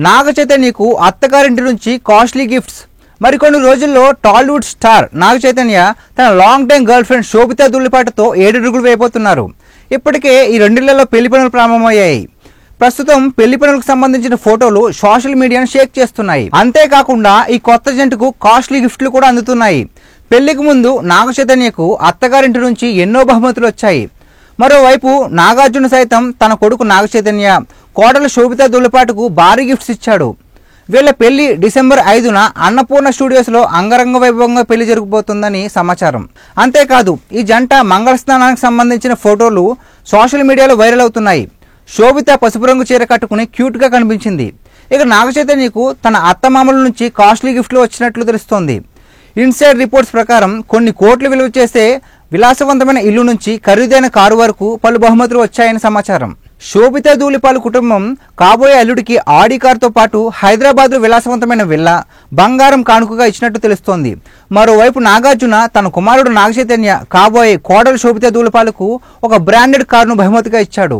నాగ చైతన్యకు అత్తగారింటి నుంచి costly gifts. మరికొన్ని రోజుల్లో టాలీవుడ్ స్టార్ నాగ చైతన్య తన long time girlfriend Sobhita ధూళిపాటతో 7 అడుగులు వేయబోతున్నారు. ఇప్పటికే ఈ రెండిళ్లలో పెళ్లి పనులు ప్రారంభమయ్యాయి. ప్రస్తుతం పెళ్లి పనులకు సంబంధించిన ఫోటోలు సోషల్ మీడియాను షేక్ చేస్తున్నాయి. అంతేకాకుండా ఈ కొత్త జంటకు కాస్ట్లీ గిఫ్ట్లు కూడా అందుతున్నాయి. పెళ్లికి ముందు నాగ చైతన్యకు అత్తగారింటి నుంచి ఎన్నో బహుమతులు వచ్చాయి. మరోవైపు నాగార్జున సైతం తన కొడుకు నాగ చైతన్య, కోడలు శోభితా ధూళిపాటకు భారీ గిఫ్ట్స్ ఇచ్చాడు. వీళ్ళ పెళ్లి డిసెంబర్ 5న అన్నపూర్ణ స్టూడియోస్లో అంగరంగ వైభవంగా పెళ్లి జరగబోతుందని సమాచారం. అంతేకాదు ఈ జంట మంగళ స్నానానికి సంబంధించిన ఫోటోలు సోషల్ మీడియాలో వైరల్ అవుతున్నాయి. శోభిత పసుపు రంగు చీర కట్టుకుని క్యూట్గా కనిపించింది. ఇక నాగ చైతన్యకు తన అత్తమామల నుంచి కాస్ట్లీ గిఫ్ట్లు వచ్చినట్లు తెలుస్తోంది. ఇన్సైడ్ రిపోర్ట్స్ ప్రకారం కొన్ని కోట్లు విలువ చేసే విలాసవంతమైన ఇల్లు నుంచి ఖరీదైన కారు వరకు పలు బహుమతులు వచ్చాయని సమాచారం. శోభితా ధూళిపాల కుటుంబం కాబోయే అల్లుడికి ఆడి కారుతో పాటు హైదరాబాద్లో విలాసవంతమైన విల్లా, బంగారం కానుకగా ఇచ్చినట్టు తెలుస్తోంది. మరోవైపు నాగార్జున తన కుమారుడు నాగ చైతన్య కాబోయే కోడలు శోభితా ధూళిపాలకు ఒక బ్రాండెడ్ కారును బహుమతిగా ఇచ్చాడు.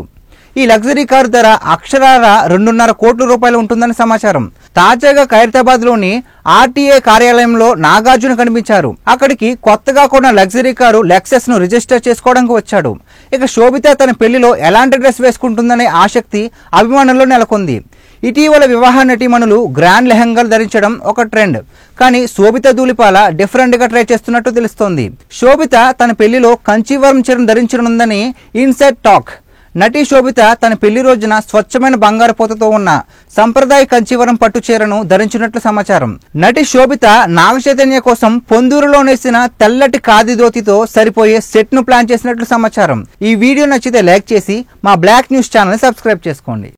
ఈ లగ్జరీ కారు ధర అక్షరాల 2.5 కోట్ల రూపాయలు ఉంటుందని సమాచారం. తాజాగా ఖైరతాబాద్లోని ఆర్టీఏ కార్యాలయంలో నాగార్జున కనిపించారు. అక్కడికి కొత్తగా కొన్న లగ్జరీ కారు లెక్సస్ ను రిజిస్టర్ చేసుకోవడానికి వచ్చాడు. ఇక శోభిత తన పెళ్లిలో ఎలాంటి డ్రెస్ వేసుకుంటుందనే ఆసక్తి అభిమానుల్లో నెలకొంది. ఇటీవల వివాహ నటీమణులు గ్రాండ్ లెహంగాలు ధరించడం ఒక ట్రెండ్. కానీ శోభితా ధూళిపాల డిఫరెంట్ గా ట్రై చేస్తున్నట్టు తెలుస్తోంది. శోభిత తన పెళ్లిలో కంచీవరం చీరను ధరించనుందని ఇన్సైడ్ టాక్. నటి శోభిత తన పెళ్లి రోజున స్వచ్ఛమైన బంగారు పోతతో ఉన్న సంప్రదాయ కంచీవరం పట్టు చీరను ధరించినట్లు సమాచారం. నటి శోభిత నాగ చైతన్య కోసం పొందూరులో నేసిన తెల్లటి ఖాదీ ధోతితో సరిపోయే సెట్ ను ప్లాన్ చేసినట్లు సమాచారం. ఈ వీడియో నచ్చితే లైక్ చేసి మా బ్లాక్ న్యూస్ ఛానల్ ని సబ్స్క్రైబ్ చేసుకోండి.